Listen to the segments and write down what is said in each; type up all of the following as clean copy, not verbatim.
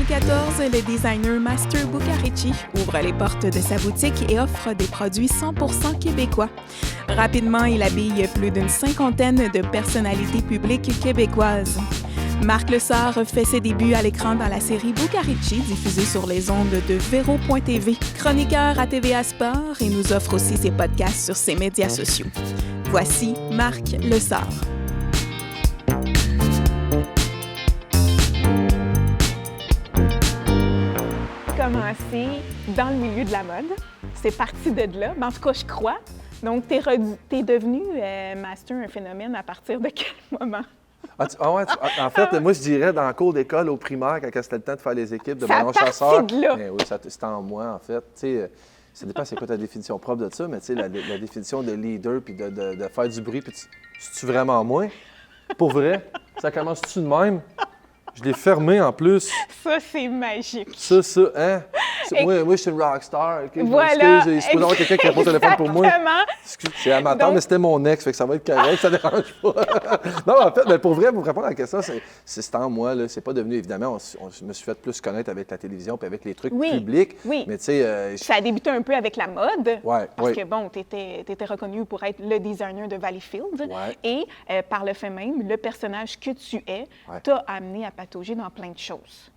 2014, le designer Master Bucarici ouvre les portes de sa boutique et offre des produits 100% québécois. Rapidement, il habille plus d'une cinquantaine de personnalités publiques québécoises. Marc Lessard fait ses débuts à l'écran dans la série Bucarici, diffusée sur les ondes de Véro.tv. Chroniqueur à TVA Sport et nous offre aussi ses podcasts sur ses médias sociaux. Voici Marc Lessard. Commencé dans le milieu de la mode. C'est parti de là, mais en tout cas, je crois. Donc, t'es devenu master un phénomène à partir de quel moment? En fait, moi, je dirais dans le cours d'école au primaire, quand c'était le temps de faire les équipes de ballon chasseur. Oui, c'était en moi, en fait. Ça dépend c'est quoi ta définition propre de ça, mais la définition de leader puis de faire du bruit, puis c'est-tu vraiment moi? Pour vrai? Ça commence-tu de même? Je l'ai fermé en plus. Ça, c'est magique. Ça, hein? Moi, je suis une rockstar. Okay? Voilà. Il se peut avoir quelqu'un qui répond au téléphone pour moi. C'est amateur, mais c'était mon ex, fait que ça va être correct, ça dérange pas. Non, en fait, mais pour vrai, pour répondre à la question, c'est en moi. Là. C'est pas devenu, évidemment, je me suis fait plus connaître avec la télévision puis avec les trucs publics. Oui. Mais tu sais. Ça a débuté un peu avec la mode. Parce que, bon, tu étais reconnu pour être le designer de Valleyfield. Ouais. Et par le fait même, le personnage que tu es t'a amené à patauger dans plein de choses.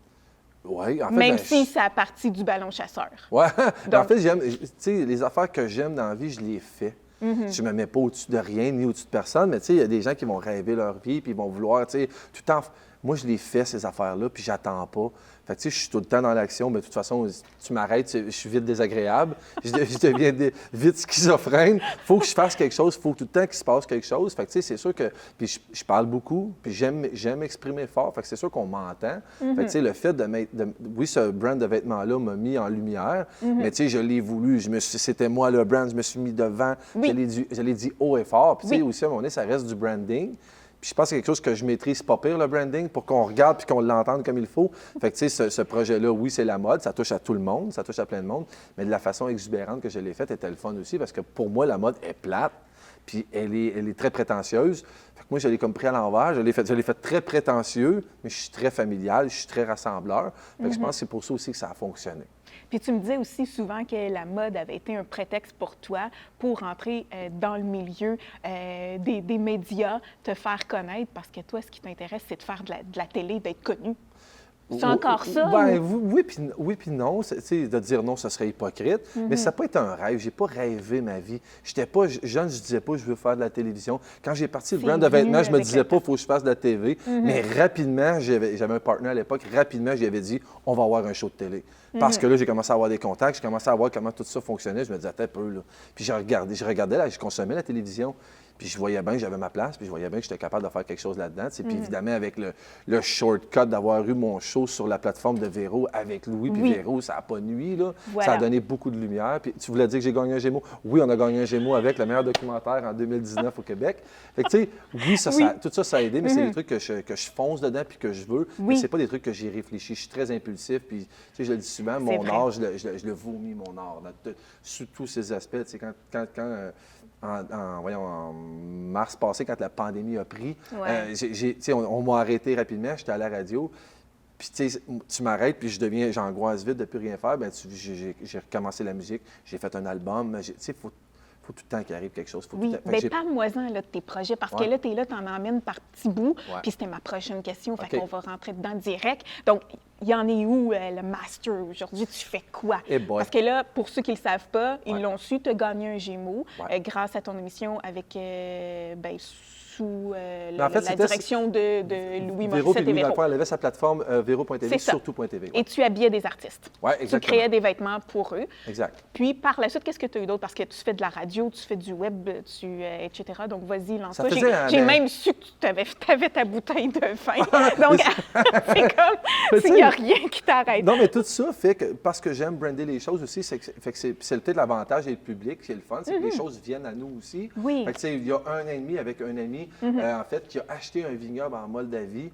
Oui, en fait. Même si ça a parti du ballon chasseur. Oui. En fait, j'aime. Tu sais, les affaires que j'aime dans la vie, je les fais. Je me mets pas au-dessus de rien ni au-dessus de personne, mais tu sais, il y a des gens qui vont rêver leur vie puis ils vont vouloir, tu sais, tout le temps. Moi, je les fais, ces affaires-là, puis j'attends pas. Fait que, tu sais, je suis tout le temps dans l'action, mais de toute façon, tu m'arrêtes, je suis vite désagréable, je deviens vite schizophrène. Il faut que je fasse quelque chose, il faut tout le temps qu'il se passe quelque chose. Fait que, tu sais, c'est sûr que... Puis je parle beaucoup, puis j'aime exprimer fort, fait que c'est sûr qu'on m'entend. Fait que, tu sais, le fait de mettre... Oui, ce brand de vêtements-là m'a mis en lumière, mais, tu sais, je l'ai voulu. C'était moi, le brand, je me suis mis devant, je l'ai dit haut et fort. Puis, tu sais, aussi, à un moment donné, ça reste du branding. Puis je pense que c'est quelque chose que je maîtrise pas pire, le branding, pour qu'on regarde puis qu'on l'entende comme il faut. Fait que, tu sais, ce projet-là, oui, c'est la mode, ça touche à tout le monde, ça touche à plein de monde, mais de la façon exubérante que je l'ai faite était le fun aussi, parce que pour moi, la mode est plate, puis elle est très prétentieuse. Fait que moi, je l'ai comme pris à l'envers, je l'ai fait très prétentieux, mais je suis très familial, je suis très rassembleur. Fait que je pense que c'est pour ça aussi que ça a fonctionné. Puis tu me disais aussi souvent que la mode avait été un prétexte pour toi pour entrer dans le milieu des médias, te faire connaître, parce que toi, ce qui t'intéresse, c'est de faire de la télé, d'être connu. C'est encore ça? Ben, oui, puis non. De dire non, ce serait hypocrite. Mais ça n'a pas été un rêve. J'ai pas rêvé ma vie. J'étais pas jeune, je disais pas je veux faire de la télévision. Quand j'ai parti le brand de vêtements, je me disais pas il faut que je fasse de la TV. Mais rapidement, j'avais un partenaire à l'époque, rapidement, j'y avais dit on va avoir un show de télé. Parce que là, j'ai commencé à avoir des contacts, j'ai commencé à voir comment tout ça fonctionnait. Je me disais, attends un peu, là. Puis je regardais là, je consommais la télévision. Puis je voyais bien que j'avais ma place, puis je voyais bien que j'étais capable de faire quelque chose là-dedans. Puis évidemment, avec le shortcut d'avoir eu mon show sur la plateforme de Véro avec Louis, puis Véro, ça n'a pas nui, là. Voilà. Ça a donné beaucoup de lumière. Puis tu voulais dire que j'ai gagné un Gémeaux? Oui, on a gagné un Gémeaux avec le meilleur documentaire en 2019 au Québec. Fait que tu sais, oui, tout ça a aidé, mais c'est des trucs que je fonce dedans puis que je veux. Mais c'est pas des trucs que j'ai réfléchi. Je suis très impulsif, puis tu sais, je le dis souvent, mon art, je le vomis, mon art, sous tous ces aspects. Tu sais, en mars passé, quand la pandémie a pris, on m'a arrêté rapidement, j'étais à la radio. Puis tu m'arrêtes, puis j'angoisse vite de ne plus rien faire. Bien, j'ai recommencé la musique, j'ai fait un album. Tu sais, faut tout le temps qu'il arrive quelque chose. Bien, parle-moi-en de tes projets, parce que là, tu es là, tu en emmènes par petits bouts, puis c'était ma prochaine question, fait qu'on va rentrer dedans direct. Donc, il y en est où, le master, aujourd'hui? Tu fais quoi? Parce que là, pour ceux qui ne le savent pas, ils l'ont su, tu as gagné un Gémeaux grâce à ton émission avec, sous la direction de Louis Morissette et Véro. Elle avait sa plateforme Véro.tv, surtout.tv. Et tu habillais des artistes. Oui, exactement. Tu créais des vêtements pour eux. Exact. Puis, par la suite, qu'est-ce que tu as eu d'autre? Parce que tu fais de la radio, tu fais du web, etc. Donc, vas-y, lance-toi. J'ai même su que tu avais ta bouteille de vin. Donc, c'est comme s'il n'y a rien qui t'arrête. Non, mais tout ça fait que, parce que j'aime brander les choses aussi, c'est peut-être l'avantage d'être public, c'est le fun, c'est que les choses viennent à nous aussi. Oui. Fait que, il y a un an et demi avec un ami, en fait, qui a acheté un vignoble en Moldavie.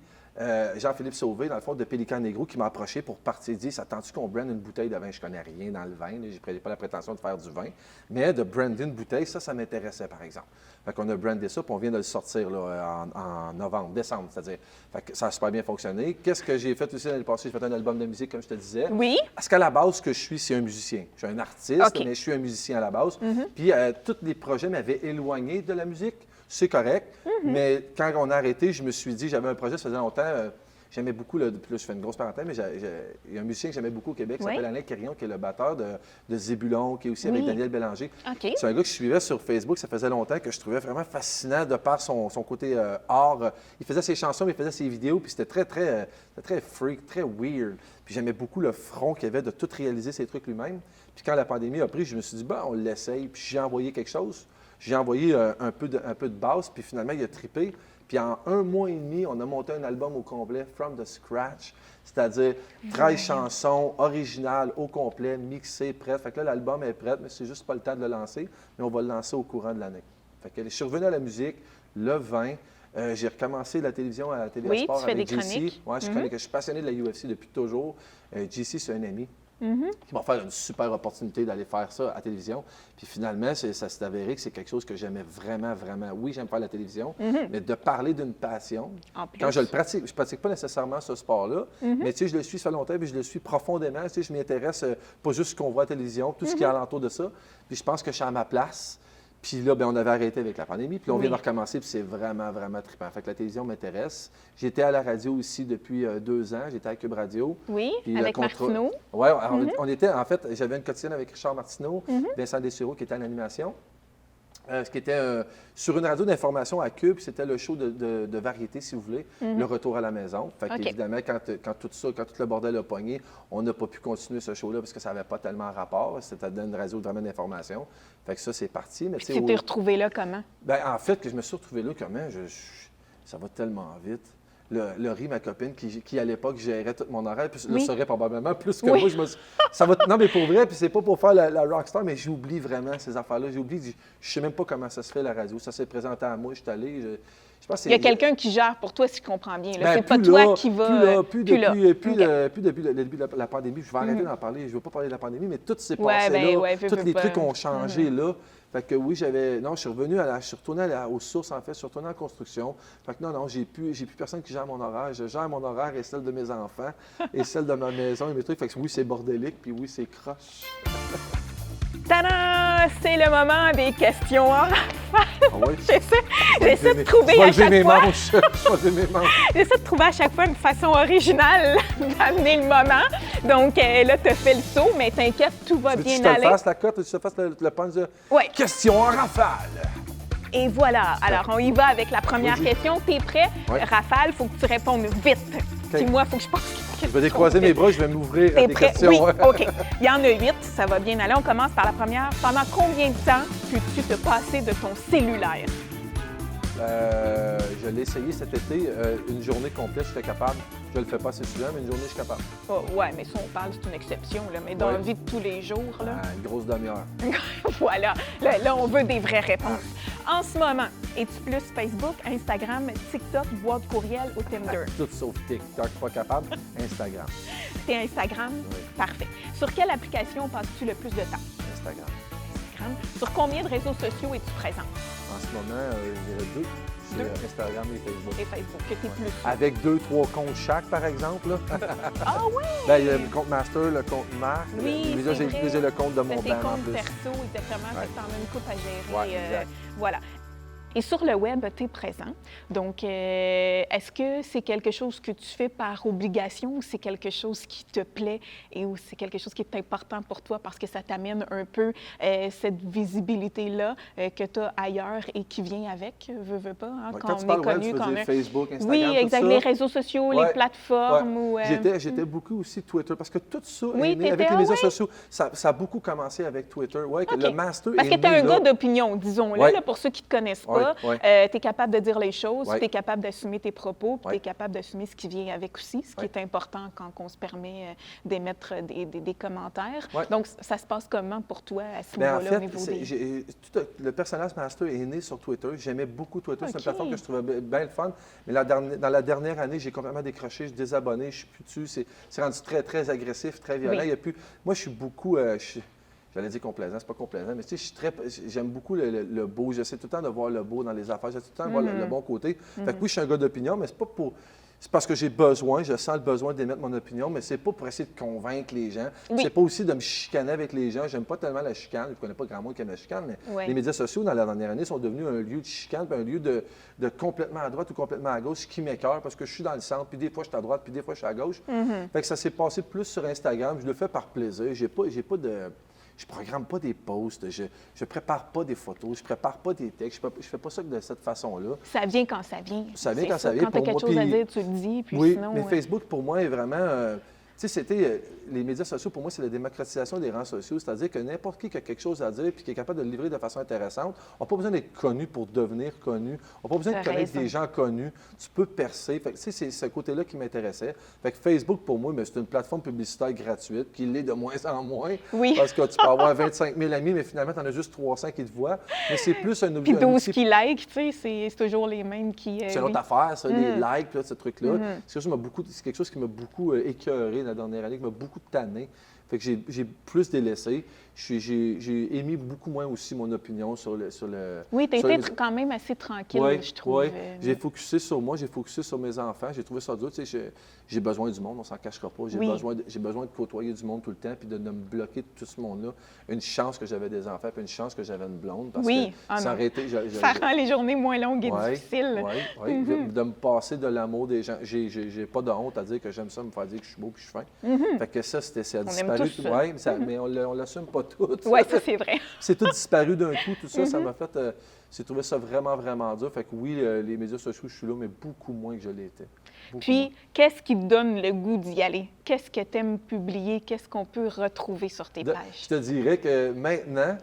Jean-Philippe Sauvé, dans le fond, de Pélican Negro, qui m'a approché pour partir. Il dit, ça tente-tu qu'on brande une bouteille de vin? Je connais rien dans le vin, j'ai pas la prétention de faire du vin, mais de brander une bouteille, ça m'intéressait, par exemple. Fait qu'on a brandé ça, puis on vient de le sortir là, en novembre, décembre, c'est-à-dire. Fait que ça a super bien fonctionné. Qu'est-ce que j'ai fait aussi l'année passée? J'ai fait un album de musique, comme je te disais. Oui. Parce qu'à la base, ce que je suis, c'est un musicien. Je suis un artiste, mais je suis un musicien à la base. Puis tous les projets m'avaient éloigné de la musique. C'est correct, mais quand on a arrêté, je me suis dit, j'avais un projet, ça faisait longtemps, j'aimais beaucoup, là, je fais une grosse parenthèse, mais il y a un musicien que j'aimais beaucoup au Québec qui s'appelle Alain Quirion, qui est le batteur de Zébulon, qui est aussi avec Daniel Bélanger. C'est un gars que je suivais sur Facebook, ça faisait longtemps, que je trouvais vraiment fascinant de par son côté art. Il faisait ses chansons, mais il faisait ses vidéos, puis c'était très freak, très weird. Puis j'aimais beaucoup le front qu'il avait de tout réaliser ses trucs lui-même. Puis quand la pandémie a pris, je me suis dit, on l'essaye, puis j'ai envoyé quelque chose. J'ai envoyé un peu de basse, puis finalement, il a trippé. Puis en 1 mois et demi, on a monté un album au complet, from the scratch, c'est-à-dire 13 chansons originales au complet, mixées, prêtes. Fait que là, l'album est prêt, mais c'est juste pas le temps de le lancer, mais on va le lancer au courant de l'année. Fait que je suis revenu à la musique, le vin. J'ai recommencé la télévision à la Télé Sport avec JC. Ouais, je suis passionné de la UFC depuis toujours. JC, c'est un ami. Qui m'a offert une super opportunité d'aller faire ça à la télévision. Puis finalement, ça s'est avéré que c'est quelque chose que j'aimais vraiment, vraiment. Oui, j'aime faire la télévision, mais de parler d'une passion, quand je le pratique, je ne pratique pas nécessairement ce sport-là, mais tu sais, je le suis, ça fait longtemps, puis je le suis profondément. Tu sais, je m'intéresse pas juste ce qu'on voit à la télévision, tout ce qui est alentour de ça. Puis je pense que je suis à ma place. Puis là, on avait arrêté avec la pandémie. Puis là, on vient de recommencer, puis c'est vraiment, vraiment trippant. Fait que la télévision m'intéresse. J'étais à la radio aussi depuis 2 ans. J'étais à Cube Radio. Oui, puis avec Martineau. Oui, on était, en fait, j'avais une quotidienne avec Richard Martineau, Vincent Dessureau, qui était en animation. Ce qui était sur une radio d'information à Cube, c'était le show de variété, si vous voulez, le retour à la maison. Fait qu'évidemment, quand tout le bordel a pogné, on n'a pas pu continuer ce show-là parce que ça n'avait pas tellement rapport. C'était une radio vraiment d'information. Fait que ça, c'est parti. Mais tu t'es retrouvé là comment? Bien, en fait, que je me suis retrouvé là comment? Ça va tellement vite. Laurie, ma copine, qui à l'époque gérait tout mon horaire, puis le saurait probablement plus que moi. Je me suis... ça va... Non, mais pour vrai, puis c'est pas pour faire la rockstar, mais j'oublie vraiment ces affaires-là. J'oublie, je sais même pas comment ça se fait, la radio. Ça s'est présenté à moi, je suis allé... Je pense il y a quelqu'un qui gère pour toi, si je comprends bien. C'est pas toi qui va... Plus depuis le début de la pandémie. Je vais arrêter d'en parler. Je ne veux pas parler de la pandémie, mais tout s'est passé là. Tous les trucs ont changé là. Fait que oui, je suis revenu je suis retourné aux sources, en fait, je suis retourné en construction. Fait que non, j'ai plus personne qui gère mon horaire. Je gère mon horaire et celle de mes enfants et celle de ma maison et mes trucs. Fait que oui, c'est bordélique, puis oui, c'est croche. Tadam! C'est le moment des questions en rafale. Oui. J'essaie de trouver à chaque fois... J'essaie de trouver à chaque fois une façon originale d'amener le moment. Donc là, tu as fait le saut, mais t'inquiète, tout va bien aller. Tu te fasses la cote, tu te fasses le punch de questions en rafale. Et voilà. Alors, on y va avec la première question. T'es prêt? Oui. Rafale, il faut que tu répondes vite. Puis moi, il faut que je pense... Je vais décroiser mes bras, je vais m'ouvrir à des questions. Oui, OK. Il y en a 8, ça va bien aller. On commence par la première. Pendant combien de temps peux-tu te passer de ton cellulaire? Je l'ai essayé cet été, une journée complète, j'étais capable. Je ne le fais pas assez souvent, mais une journée, je suis capable. Oh, oui, mais ça, on parle, c'est une exception. Là. Mais dans la vie de tous les jours... Là... une grosse demi-heure. Voilà. Là, on veut des vraies réponses. En ce moment, es-tu plus Facebook, Instagram, TikTok, boîte courriel ou Tinder? Tout sauf TikTok, pas capable. Instagram. T'es Instagram? Oui. Parfait. Sur quelle application passes-tu le plus de temps? Instagram. Sur combien de réseaux sociaux es-tu présent? En ce moment, je dirais 2. C'est Instagram et Facebook. Et Facebook, que tu es plus. Avec 2-3 comptes chaque, par exemple. Là. Ah oui! Bien, il y a le compte master, le compte marque. Oui, mais là, j'ai le compte de mon banc en plus. Tes comptes perso, exactement. Ouais. Tu en as une coupe à gérer. Ouais, exact. Voilà. Et sur le web, tu es présent. Donc, est-ce que c'est quelque chose que tu fais par obligation ou c'est quelque chose qui te plaît et ou c'est quelque chose qui est important pour toi parce que ça t'amène un peu cette visibilité-là que tu as ailleurs et qui vient avec, veux pas, hein, ouais, quand on est connu. Web, tu veux dire Facebook, Instagram, oui, exact, tout ça. les réseaux sociaux, les plateformes. Ouais. Ou, J'étais beaucoup aussi Twitter parce que tout ça est né avec les médias sociaux. Ça a beaucoup commencé avec Twitter. Ouais, okay. Le master parce que tu es un gars d'opinion, disons-le, là, pour ceux qui ne te connaissent pas. ça. Oui, Tu es capable de dire les choses, oui. tu es capable d'assumer tes propos, puis Oui. tu es capable d'assumer ce qui vient avec aussi, ce qui Oui. est important quand on se permet d'émettre des commentaires. Oui. Donc, ça se passe comment pour toi à ce Bien, en niveau-là, au fait, niveau des... le personnage master est né sur Twitter. J'aimais beaucoup Twitter. C'est une OK. plateforme que je trouvais bien le fun. Mais dans la dernière année, j'ai complètement décroché. Je suis désabonné. Je suis plus dessus. C'est rendu très, très agressif, très violent. Oui. Il y a plus... Moi, je suis beaucoup... J'allais dire complaisant, c'est pas complaisant, mais tu sais, j'aime beaucoup le beau. J'essaie tout le temps de voir le beau dans les affaires. J'essaie tout le temps de voir le bon côté. Fait que oui, je suis un gars d'opinion, mais c'est pas pour... C'est parce que j'ai besoin, je sens le besoin d'émettre mon opinion, mais c'est pas pour essayer de convaincre les gens. Oui. C'est pas aussi de me chicaner avec les gens. J'aime pas tellement la chicane. Je connais pas grand monde qui aime la chicane, mais Oui. les médias sociaux, dans la dernière année, sont devenus un lieu de chicane, puis un lieu de complètement à droite ou complètement à gauche, ce qui m'écoeure parce que je suis dans le centre, puis des fois je suis à droite, puis des fois je suis à gauche. Fait que ça s'est passé plus sur Instagram. Je le fais par plaisir. J'ai pas de... Je programme pas des posts, je prépare pas des photos, je prépare pas des textes, je fais pas ça de cette façon-là. Ça vient quand ça vient. Ça vient C'est quand ça vient Quand tu as pour quelque moi, chose à puis- dire, tu le dis, puis Oui, sinon... mais Facebook, pour moi, est vraiment... tu sais, c'était... les médias sociaux, pour moi, c'est la démocratisation des rangs sociaux. C'est-à-dire que n'importe qui a quelque chose à dire puis qui est capable de le livrer de façon intéressante, on n'a pas besoin d'être connu pour devenir connu. On n'a pas besoin de T'as connaître raison. des gens connus. Tu peux percer. Fait que, tu sais, c'est ce côté-là qui m'intéressait. Fait que Facebook, pour moi, mais c'est une plateforme publicitaire gratuite qui l'est de moins en moins. Oui. Parce que tu peux avoir 25 000 amis, mais finalement, tu en as juste 300 qui te voient. Mais c'est plus un Puis un 12 outil qui like, tu sais, c'est toujours les mêmes qui... c'est une oui. autre affaire, ça, les likes, puis là, ce truc-là. C'est quelque chose qui m'a beaucoup écœuré la dernière année, qui m'a beaucoup tanné. Fait que j'ai plus délaissé. J'ai émis beaucoup moins aussi mon opinion sur le... Oui, tu sur les étais médias. quand même assez tranquille, Oui, je trouve. oui. J'ai focusé sur moi, j'ai focusé sur mes enfants. J'ai trouvé ça dur. Tu sais, j'ai besoin du monde, on s'en cachera pas. J'ai Oui. besoin de côtoyer du monde tout le temps puis de me bloquer de tout ce monde-là. Une chance que j'avais des enfants puis une chance que j'avais une blonde. Parce Oui. que Ah ça non. aurait été... Ça rend les journées moins longues et Ouais, difficiles. Oui, de me passer de l'amour des gens. J'ai pas de honte à dire que j'aime ça, me faire dire que je suis beau et que je suis fin. Fait que ça a disparu. tous ça. Ouais, mais on l'assume pas tout. Oui, ça, c'est vrai. C'est tout disparu d'un coup, tout ça. Ça m'a fait... j'ai trouvé ça vraiment, vraiment dur. Fait que oui, les médias sociaux, je suis là, mais beaucoup moins que je l'étais. Beaucoup Puis, qu'est-ce qui te donne le goût d'y aller? Qu'est-ce que tu aimes publier? Qu'est-ce qu'on peut retrouver sur tes Je pages? te dirais que maintenant,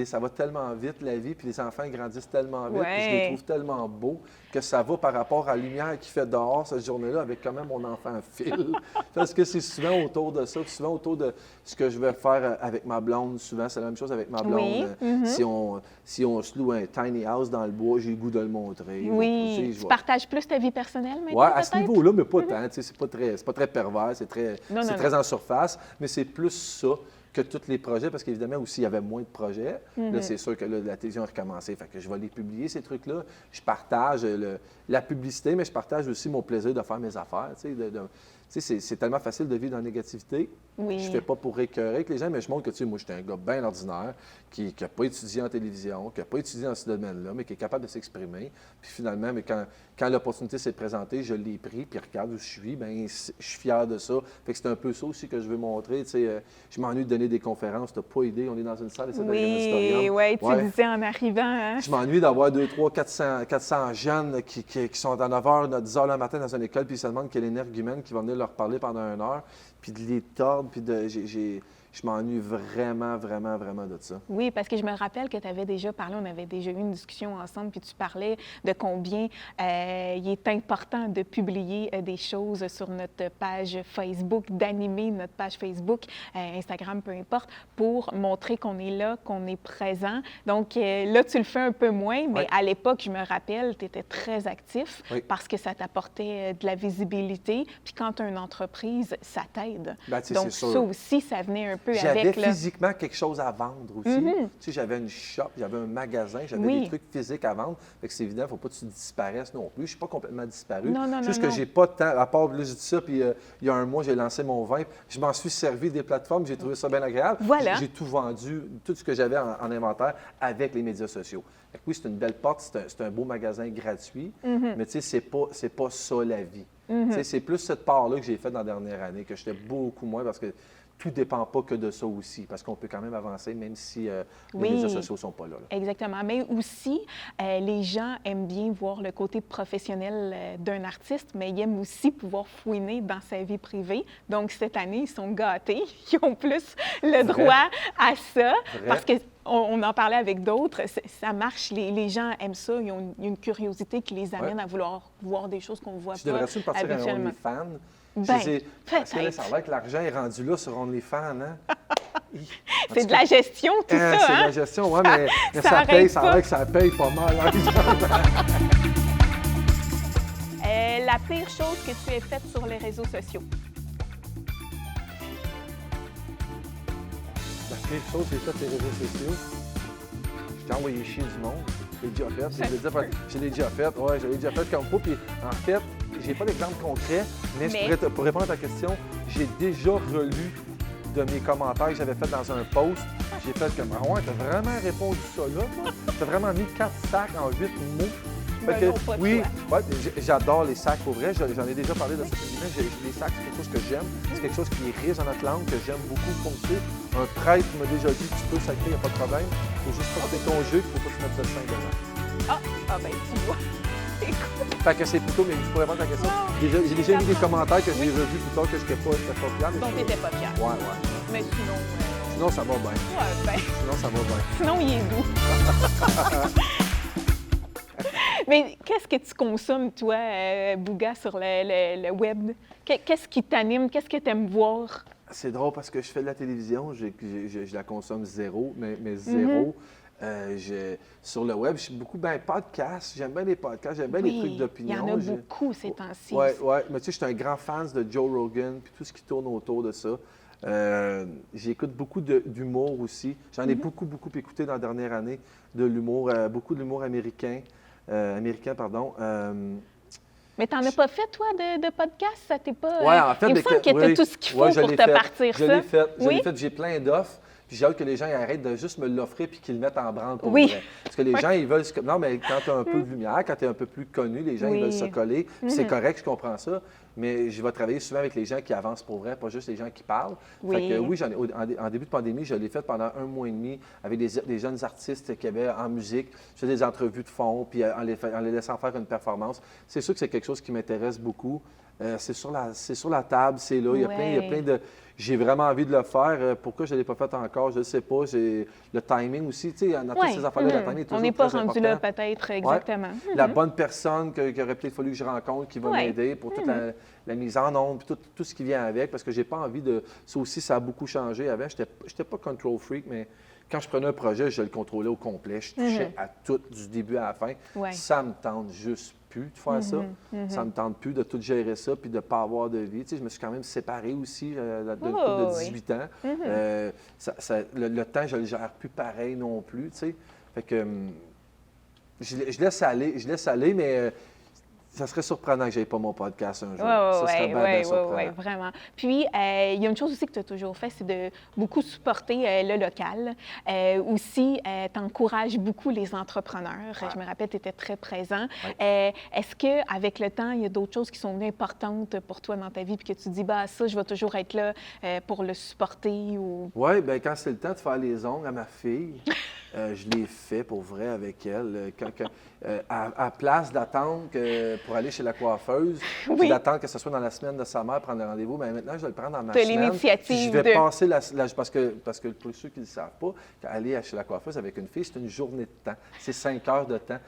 ça va tellement vite, la vie, puis les enfants ils grandissent tellement vite, puis je les Ouais. trouve tellement beaux que ça va par rapport à la lumière qu'il fait dehors cette journée-là avec comment mon enfant file. Parce que c'est souvent autour de ça, puis souvent autour de ce que je vais faire avec ma blonde. Souvent, c'est la même chose avec ma blonde. Oui. Si on se loue un tiny house dans le bois, j'ai le goût de le montrer. Oui. Tu partages plus ta vie personnelle maintenant, Oui, à ce peut-être? niveau-là, mais pas tant. Tu sais, c'est pas très pervers, c'est Non, non, très en surface, mais c'est plus ça que tous les projets, parce qu'évidemment aussi, il y avait moins de projets. Là, c'est sûr que là, la télévision a recommencé. Fait que je vais les publier, ces trucs-là. Je partage la publicité, mais je partage aussi mon plaisir de faire mes affaires. Tu sais, c'est tellement facile de vivre dans la négativité. Oui. Je ne fais pas pour écœurer avec les gens, mais je montre que, tu sais, moi, j'étais un gars bien ordinaire, qui n'a pas étudié en télévision, qui n'a pas étudié dans ce domaine-là, mais qui est capable de s'exprimer. Puis finalement, mais quand l'opportunité s'est présentée, je l'ai pris, puis regarde où je suis, bien, je suis fier de ça. Fait que c'est un peu ça aussi que je veux montrer. Tu sais, je m'ennuie de donner des conférences, tu n'as pas idée, on est dans une salle, c'est Oui, ouais, tu disais en arrivant. Hein? Je m'ennuie d'avoir 2, 3, 400 jeunes là, qui sont à 9 h, 10 h le matin dans une école, puis ils se demandent quel énergumène qui va venir leur parler pendant 1 heure, puis de les tordre, puis je m'ennuie vraiment, vraiment, vraiment de ça. Oui, parce que je me rappelle que tu avais déjà parlé, on avait déjà eu une discussion ensemble, puis tu parlais de combien il est important de publier des choses sur notre page Facebook, d'animer notre page Facebook, Instagram, peu importe, pour montrer qu'on est là, qu'on est présent. Donc là, tu le fais un peu moins, mais Oui. à l'époque, je me rappelle, tu étais très actif Oui. parce que ça t'apportait de la visibilité. Puis quand tu as une entreprise, ça t'aide. Ben, tu sais, Donc c'est sûr. ça aussi, ça venait un peu J'avais avec... là. physiquement quelque chose à vendre aussi. Tu sais, j'avais une shop, j'avais un magasin, j'avais Oui. des trucs physiques à vendre. Fait que c'est évident, il ne faut pas que tu disparaisses non plus. Je ne suis pas complètement disparu. Non, non, Juste non, que non. j'ai pas de temps. À part, là, je dis ça, puis il y a un mois, j'ai lancé mon vin. Je m'en suis servi des plateformes, j'ai trouvé ça bien agréable. Voilà. J'ai tout vendu, tout ce que j'avais en inventaire avec les médias sociaux. Fait que oui, c'est une belle porte, c'est un beau magasin gratuit, mais tu sais, c'est pas ça la vie. Tu sais, c'est plus cette part-là que j'ai faite dans la dernière année, que j'étais beaucoup moins parce que tout ne dépend pas que de ça aussi, parce qu'on peut quand même avancer même si Oui. les médias sociaux ne sont pas là. Exactement. Mais aussi, les gens aiment bien voir le côté professionnel d'un artiste, mais ils aiment aussi pouvoir fouiner dans sa vie privée. Donc, cette année, ils sont gâtés. Ils ont plus le Vrai. droit à ça. Vrai. Parce que on en parlait avec d'autres, ça marche, les gens aiment ça, il y a une curiosité qui les amène à vouloir voir des choses qu'on ne voit pas devrais-tu me partir à un OnlyFans? Parce que là, ça a l'air que l'argent est rendu là sur OnlyFans, hein? C'est de la gestion, tout ça, hein? C'est de la gestion, oui, mais ça paye, ça a l'air que ça paye pas mal. La pire chose que tu aies faite sur les réseaux sociaux? La pire chose que j'ai faite sur les réseaux sociaux? Je t'ai envoyé chier du monde. Je l'ai déjà fait. Je l'ai déjà fait, oui, je l'ai déjà fait comme pas. Puis en fait, j'ai pas d'exemple concret, mais pour répondre à ta question, j'ai déjà relu de mes commentaires que j'avais fait dans un post. J'ai fait comme, ah ouais, t'as vraiment répondu ça là, toi? T'as vraiment mis 4 sacs en 8 mots. Fait que, oui, ouais, j'adore les sacs pour vrai. J'en ai déjà parlé de cette émission. Les sacs, c'est quelque chose que j'aime. C'est quelque chose qui est riche dans notre langue, que j'aime beaucoup ponctuer. Un prêtre m'a déjà dit, tu peux sacrer, il n'y a pas de problème. Il faut juste porter ton jeu, il ne faut pas te mettre le sein dedans. Ah ben tu vois. C'est cool. Fait que c'est plutôt, mais je pourrais répondre à la question. J'ai déjà mis des commentaires que j'ai revus plus tard que je n'étais pas fier. Donc tu n'étais pas fier. Ouais. Mais sinon... Sinon, ça va bien. Ouais, ben... Sinon, ça va bien. Sinon, il est doux. Mais qu'est-ce que tu consommes, toi, Bouga, sur le web? Qu'est-ce qui t'anime? Qu'est-ce que tu aimes voir? C'est drôle parce que je fais de la télévision, je la consomme zéro, mais zéro. Sur le web, je suis beaucoup podcasts. J'aime bien les podcasts, j'aime bien les trucs d'opinion. Il y en a beaucoup ces temps-ci. Oui, mais tu sais, je suis un grand fan de Joe Rogan puis tout ce qui tourne autour de ça. J'écoute beaucoup d'humour aussi. J'en ai beaucoup écouté dans la dernière année, de l'humour, beaucoup de l'humour américain. Mais t'en as pas fait, toi, de podcast? Ça t'est pas... Oui, en fait... Il me semble que t'as tout ce qu'il faut pour te partir ça. Je l'ai fait. J'ai plein d'offres. Puis j'ai hâte que les gens arrêtent de juste me l'offrir puis qu'ils le mettent en branle pour vrai. Parce que les gens, ils veulent... Non, mais quand tu as un peu de lumière, quand tu es un peu plus connu, les gens, ils veulent se coller. C'est correct, je comprends ça. Mais je vais travailler souvent avec les gens qui avancent pour vrai, pas juste les gens qui parlent. Fait que oui, en début de pandémie, je l'ai fait pendant 1 mois et demi avec des jeunes artistes qui avaient en musique. Je faisais des entrevues de fond, puis en les laissant faire une performance. C'est sûr que c'est quelque chose qui m'intéresse beaucoup. C'est sur la table, c'est là. Il y a plein de... J'ai vraiment envie de le faire. Pourquoi je ne l'ai pas fait encore, je ne sais pas. Le timing aussi, tu sais, dans toutes ces affaires-là, le timing est toujours On n'est pas très rendu là, peut-être, exactement. Ouais. La bonne personne qu'il aurait peut-être fallu que je rencontre, qui va m'aider pour toute la mise en onde, puis tout ce qui vient avec, parce que j'ai pas envie de... Ça aussi, ça a beaucoup changé. Avant, je n'étais pas control freak, mais quand je prenais un projet, je le contrôlais au complet. Je touchais à tout, du début à la fin. Ça me tente juste plus de faire ça. Ça me tente plus de tout gérer ça puis de ne pas avoir de vie. Tu sais, je me suis quand même séparé aussi de 18 ans. Le temps, je ne le gère plus pareil non plus. Tu sais. Fait que je laisse aller, mais ça serait surprenant que je n'aie pas mon podcast un jour. Ça serait bien surprenant. Oui, vraiment. Puis, il y a une chose aussi que tu as toujours fait, c'est de beaucoup supporter le local. Aussi, tu encourages beaucoup les entrepreneurs. Je me rappelle, tu étais très présent. Est-ce qu'avec le temps, il y a d'autres choses qui sont venues importantes pour toi dans ta vie puis que tu dis, ça, je vais toujours être là pour le supporter? Ou... Oui, bien, quand c'est le temps de faire les ongles à ma fille, je l'ai fait pour vrai avec elle. À place d'attendre pour aller chez la coiffeuse, puis d'attendre que ce soit dans la semaine de sa mère, prendre le rendez-vous, bien maintenant, je vais le prendre dans ma semaine. L'initiative je vais passer parce que pour ceux qui ne le savent pas, aller chez la coiffeuse avec une fille, c'est une journée de temps. C'est 5 heures de temps.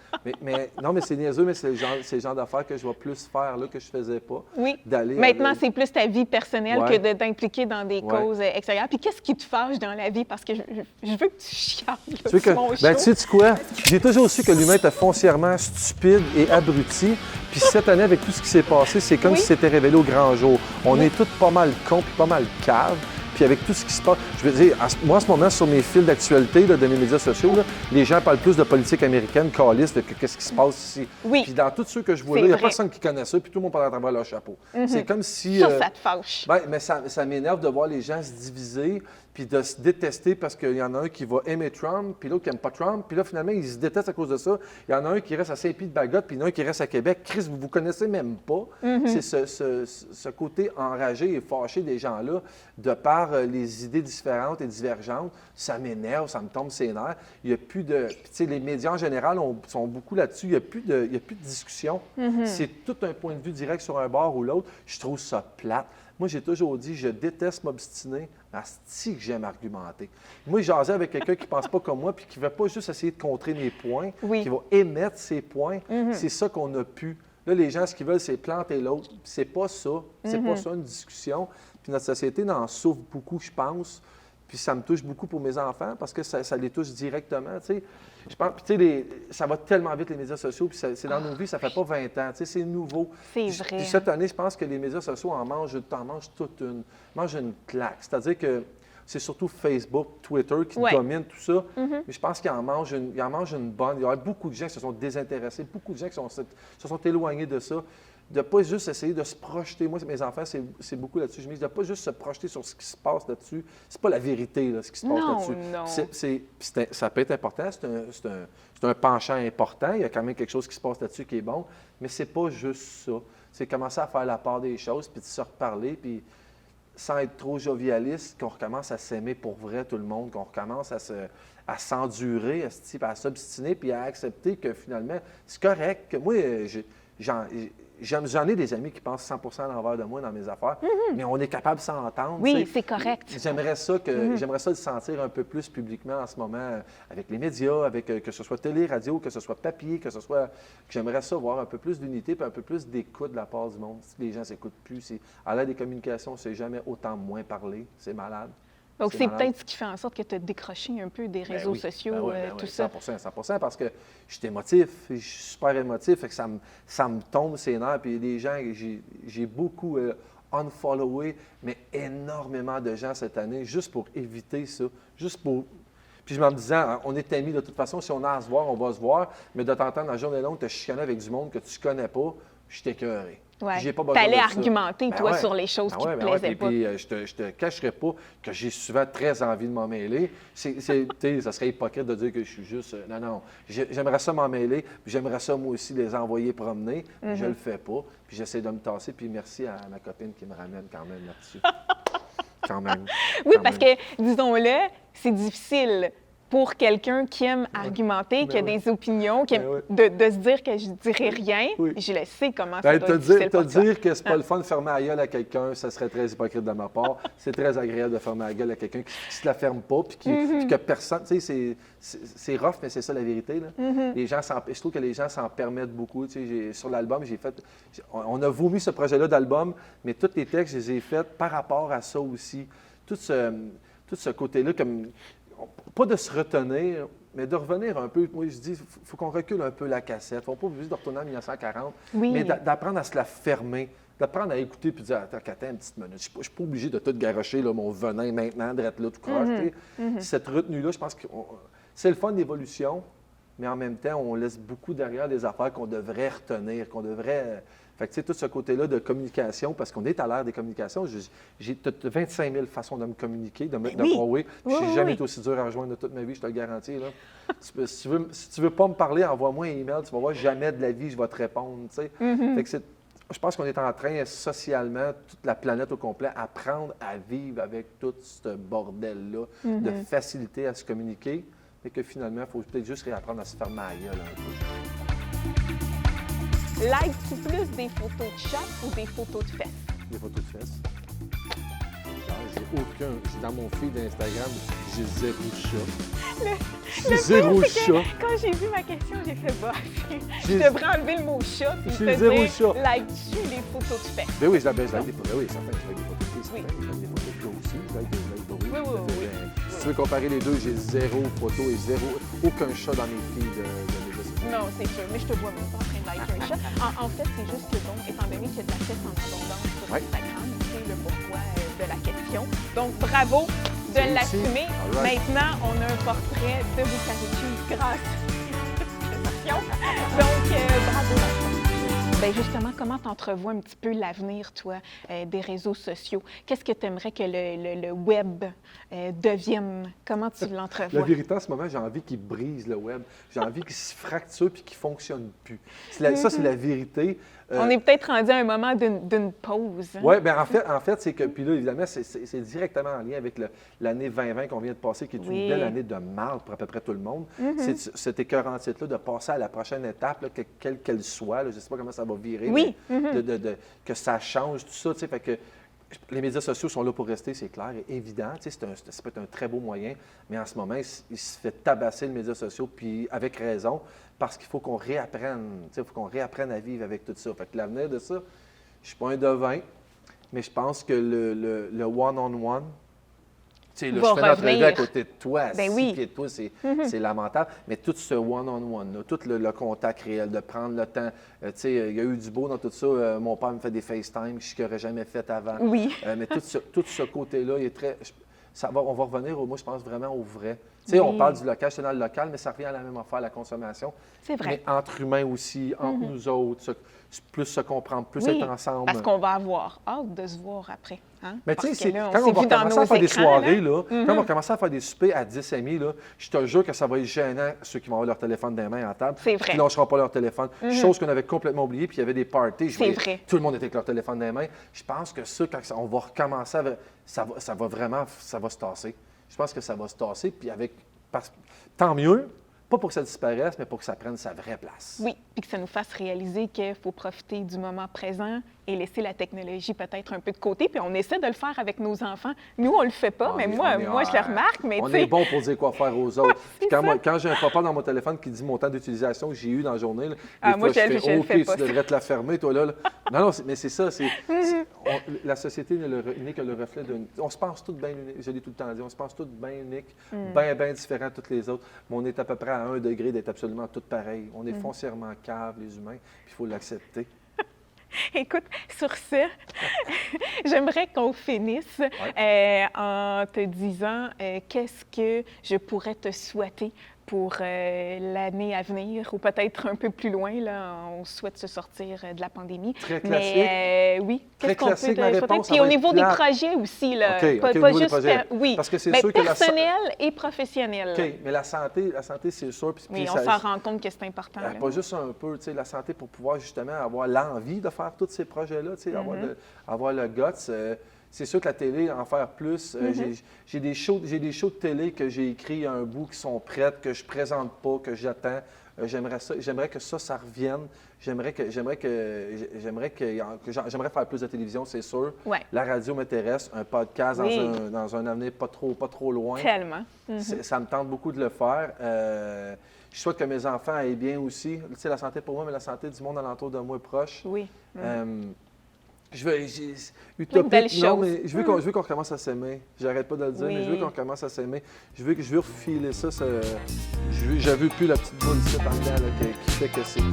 Non, mais c'est niaiseux, mais c'est le genre d'affaires que je vais plus faire là que je ne faisais pas. Oui. Maintenant, c'est plus ta vie personnelle que d'impliquer dans des causes extérieures. Puis qu'est-ce qui te fâche dans la vie? Parce que je veux que tu chiales. Tu sais quoi? J'ai toujours su que l'humain était foncièrement stupide et abruti. Puis cette année, avec tout ce qui s'est passé, c'est comme si c'était révélé au grand jour. On est tous pas mal cons puis pas mal caves. Puis avec tout ce qui se passe, je veux dire, moi, en ce moment, sur mes fils d'actualité de mes médias sociaux, là, les gens parlent plus de politique américaine, caliste, que qu'est-ce qui se passe ici. Puis dans tous ceux que je vois là, il n'y a personne qui connaît ça, puis tout le monde parle à travers leur chapeau. C'est comme si... Ça te fâche. Mais ça m'énerve de voir les gens se diviser, puis de se détester parce qu'il y en a un qui va aimer Trump, puis l'autre qui n'aime pas Trump, puis là, finalement, ils se détestent à cause de ça. Il y en a un qui reste à Saint-Pierre de Bagotte, puis il y en a un qui reste à Québec. Chris, vous ne vous connaissez même pas. C'est ce côté enragé et fâché des gens-là, de par les idées différentes et divergentes. Ça m'énerve, ça me tombe ses nerfs. Il n'y a plus de... Puis, tu sais, les médias en général sont beaucoup là-dessus. Il n'y a plus de discussion. C'est tout un point de vue direct sur un bord ou l'autre. Je trouve ça plate. Moi, j'ai toujours dit, je déteste m'obstiner, mais asti que j'aime argumenter. Moi, jasais avec quelqu'un qui ne pense pas comme moi, puis qui ne va pas juste essayer de contrer mes points, Oui. qui va émettre ses points. C'est ça qu'on a pu. Là, les gens, ce qu'ils veulent, c'est planter l'autre. C'est pas ça. C'est pas ça, une discussion. Puis notre société en souffre beaucoup, je pense. Puis ça me touche beaucoup pour mes enfants parce que ça les touche directement, tu sais. Je pense, puis tu sais, ça va tellement vite, les médias sociaux, puis c'est dans nos vies, ça fait pas 20 ans, tu sais, c'est nouveau. C'est vrai. Puis cette année, je pense que les médias sociaux en mangent toute une, mangent une claque. C'est-à-dire que c'est surtout Facebook, Twitter qui dominent tout ça. Mais je pense qu'ils en mangent une bonne. Il y a beaucoup de gens qui se sont désintéressés, beaucoup de gens qui se sont éloignés de ça. De ne pas juste essayer de se projeter. Moi, mes enfants, c'est beaucoup là-dessus. Je me dis de ne pas juste se projeter sur ce qui se passe là-dessus. C'est pas la vérité, là, ce qui se passe là-dessus. Non. Ça peut être important. C'est un penchant important. Il y a quand même quelque chose qui se passe là-dessus qui est bon. Mais c'est pas juste ça. C'est commencer à faire la part des choses, puis de se reparler, puis sans être trop jovialiste, qu'on recommence à s'aimer pour vrai, tout le monde, qu'on recommence à s'endurer, à s'obstiner, puis à accepter que finalement, c'est correct. Que moi, j'en ai des amis qui pensent 100 à l'envers de moi dans mes affaires, mais on est capable de s'entendre. Oui, c'est correct. J'aimerais ça le sentir un peu plus publiquement en ce moment avec les médias, avec que ce soit télé, radio, que ce soit papier, que j'aimerais ça voir un peu plus d'unité et un peu plus d'écoute de la part du monde. Si les gens ne s'écoutent plus, à l'aide des communications, c'est jamais autant moins parler. C'est malade. Donc, c'est peut-être ce qui fait en sorte que tu as décroché un peu des réseaux sociaux, tout ça. 100 parce que je suis émotif, je suis super émotif, fait que ça me tombe ses nerfs. Puis il y a des gens, j'ai beaucoup unfollowé, mais énormément de gens cette année, juste pour éviter ça, Puis je me disais, on est amis de toute façon, si on a à se voir, on va se voir, mais de t'entendre la journée longue te chicaner avec du monde que tu ne connais pas, je suis écœuré. Ouais. Tu allais argumenter, toi, sur les choses qui ne te plaisaient pas. Puis je te cacherai pas que j'ai souvent très envie de m'en mêler. Ça serait hypocrite de dire que je suis juste... non. J'aimerais ça m'en mêler, puis j'aimerais ça, moi aussi, les envoyer promener. Puis je le fais pas. Puis j'essaie de me tasser. Puis merci à ma copine qui me ramène quand même là-dessus. Quand même. Oui, parce que, disons-le, c'est difficile pour quelqu'un qui aime argumenter, qui a des opinions, qui aime de se dire que je ne dirais rien. Je le sais comment ça doit être difficile pour toi. Dire que c'est pas le fun de fermer la gueule à quelqu'un, ça serait très hypocrite de ma part. C'est très agréable de fermer la gueule à quelqu'un qui ne se la ferme pas, puis que personne... Tu sais, c'est rough, mais c'est ça la vérité. Là. Les gens je trouve que les gens s'en permettent beaucoup. Tu sais, sur l'album, on a vomi ce projet-là d'album, mais tous les textes, je les ai faits par rapport à ça aussi. Tout ce côté-là, comme... Pas de se retenir, mais de revenir un peu. Moi, je dis, il faut qu'on recule un peu la cassette. Il ne faut pas obligé de retourner en 1940, mais d'apprendre à se la fermer, d'apprendre à écouter puis de dire, attends, une petite minute. Je ne suis pas obligé de tout garrocher là, mon venin maintenant, d'être là tout croche. Cette retenue-là, je pense que c'est le fun d'évolution, mais en même temps, on laisse beaucoup derrière des affaires qu'on devrait retenir, qu'on devrait... Fait que, tu sais, tout ce côté-là de communication, parce qu'on est à l'ère des communications, j'ai 25 000 façons de me communiquer, de m'envoyer. Je n'ai jamais été aussi dur à rejoindre de toute ma vie, je te le garantis. Là. Si tu veux pas me parler, envoie-moi un email, tu vas voir, jamais de la vie, je vais te répondre. Tu sais. Fait que je pense qu'on est en train, socialement, toute la planète au complet, apprendre à vivre avec tout ce bordel-là, de facilité à se communiquer, et que finalement, il faut peut-être juste réapprendre à se fermer la gueule un peu. Like-tu plus des photos de chat ou des photos de fesses? Des photos de fesses. Dans mon feed d'Instagram, j'ai zéro chat. Zéro chat. Quand j'ai vu ma question, j'ai fait bah. Je devrais enlever le mot chat puis te dire like-tu les photos de fesses? Ben oui, je like des photos. Oui, ça fait je like des photos de fesses. Je like des photos de gars aussi. Je like des oui. Si tu veux comparer les deux, j'ai zéro photo et aucun chat dans mes feeds de médias sociaux. Non, c'est sûr. Mais je te vois même pas en train de liker un chat. En fait, c'est juste que, bon, étant donné qu'il y a de la fesse en abondance sur Instagram, tu sais le pourquoi de la question. Donc, bravo de l'assumer. Maintenant, on a un portrait de Bucarici grâce à cette question. Donc, bravo. Bien, justement, comment tu entrevois un petit peu l'avenir, toi, des réseaux sociaux? Qu'est-ce que tu aimerais que le web devienne? Comment tu l'entrevois? La vérité, en ce moment, j'ai envie qu'il brise le web. J'ai envie qu'il se fracture puis qu'il ne fonctionne plus. Ça, c'est la vérité. On est peut-être rendu à un moment d'une pause. Hein? Oui, bien en fait, c'est que, puis là, évidemment, c'est directement en lien avec l'année 2020 qu'on vient de passer, qui est une belle année de marde pour à peu près tout le monde. C'est cet écœurant titre-là de passer à la prochaine étape, là, quelle qu'elle soit. Là, je ne sais pas comment ça va virer, que ça change, tout ça. Fait que Les médias sociaux sont là pour rester, c'est clair et évident. Tu sais, ça peut être un très beau moyen, mais en ce moment, il se fait tabasser les médias sociaux, puis avec raison, parce qu'il faut qu'on réapprenne. Tu sais, il faut qu'on réapprenne à vivre avec tout ça. Fait que l'avenir de ça, je ne suis pas un devin, mais je pense que le one-on-one, tu sais, là, je fais l'entrevue à côté de toi, à 6 pieds de toi, c'est lamentable. Mais tout ce one-on-one, là, tout le contact réel, de prendre le temps. Tu sais, il y a eu du beau dans tout ça. Mon père me fait des FaceTime que je n'aurais jamais fait avant. Oui. Mais tout ce côté-là, il est très... on va revenir, moi, je pense vraiment au vrai. Tu sais, on parle du local, c'est dans le local, mais ça revient à la même affaire, la consommation. C'est vrai. Mais entre humains aussi, entre nous autres, plus se comprendre, plus être ensemble. Parce qu'on va avoir hâte de se voir après. Hein? Mais tu sais, quand on va commencer à faire des soirées, là, quand on va commencer à faire des soupers à 10 amis, là, je te jure que ça va être gênant, ceux qui vont avoir leur téléphone dans les mains à table. C'est vrai. Qui ne lâcheront pas leur téléphone. Chose qu'on avait complètement oubliée, puis il y avait des parties. C'est vrai. Tout le monde était avec leur téléphone dans les mains. Je pense que ça, quand on va recommencer, ça va vraiment se tasser. Je pense que ça va se tasser, puis tant mieux, pas pour que ça disparaisse, mais pour que ça prenne sa vraie place. Oui, puis que ça nous fasse réaliser qu'il faut profiter du moment présent et laisser la technologie peut-être un peu de côté. Puis on essaie de le faire avec nos enfants. Nous, on le fait pas, mais moi, je le remarque. Mais on est bon pour dire quoi faire aux autres. Quand j'ai un pop-up dans mon téléphone qui dit mon temps d'utilisation que j'ai eu dans la journée, des fois, je fais « OK, tu devrais te la fermer, toi, là. » Non, mais c'est ça. La société n'est que le reflet d'une... On se pense toutes bien uniques, je l'ai tout le temps dit, on se pense toutes bien uniques, bien différents de toutes les autres, mais on est à peu près à 1 degré d'être absolument toutes pareilles. On est foncièrement caves, les humains, puis il faut l'accepter. Écoute, sur ce, j'aimerais qu'on finisse en te disant qu'est-ce que je pourrais te souhaiter pour l'année à venir, ou peut-être un peu plus loin, là, on souhaite se sortir de la pandémie. Très classique. Mais oui, qu'est-ce qu'on peut te souhaiter? Puis au niveau des projets aussi, là, pas juste oui, parce que c'est sûr que personnel et professionnel. OK, mais la santé, c'est sûr. Oui, on s'en rend compte que c'est important. Pas juste un peu, tu sais, la santé pour pouvoir justement avoir l'envie de faire tous ces projets-là, tu sais, avoir le guts. C'est sûr que la télé, en faire plus. J'ai des shows de télé que j'ai écrits à un bout qui sont prêts, que je présente pas, que j'attends. J'aimerais que ça revienne. J'aimerais faire plus de télévision, c'est sûr. Ouais. La radio m'intéresse, un podcast dans un avenir pas trop loin. Tellement. Ça me tente beaucoup de le faire. Je souhaite que mes enfants aillent bien aussi. Tu sais, la santé pour moi, mais la santé du monde alentour de moi est proche. Oui. Utopique, non, mais je veux qu'on recommence à s'aimer. J'arrête pas de le dire, mais je veux qu'on recommence à s'aimer. Je veux refiler ça. Je veux plus la petite boule ici en dedans là, qui fait que c'est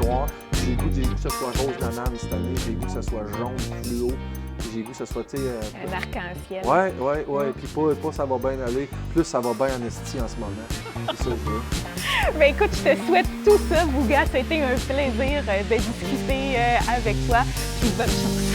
noir. J'ai le goût que ce soit rose banane cette année. J'ai le goût que ce soit jaune, fluo. J'ai le goût que ce soit, un arc-en-ciel. Oui. Puis pas ça va bien aller. Plus ça va bien en esti en ce moment. C'est ça que je veux. Bien, écoute, je te souhaite tout ça, Bouga. Ça a été un plaisir de discuter avec toi. Puis bonne chance.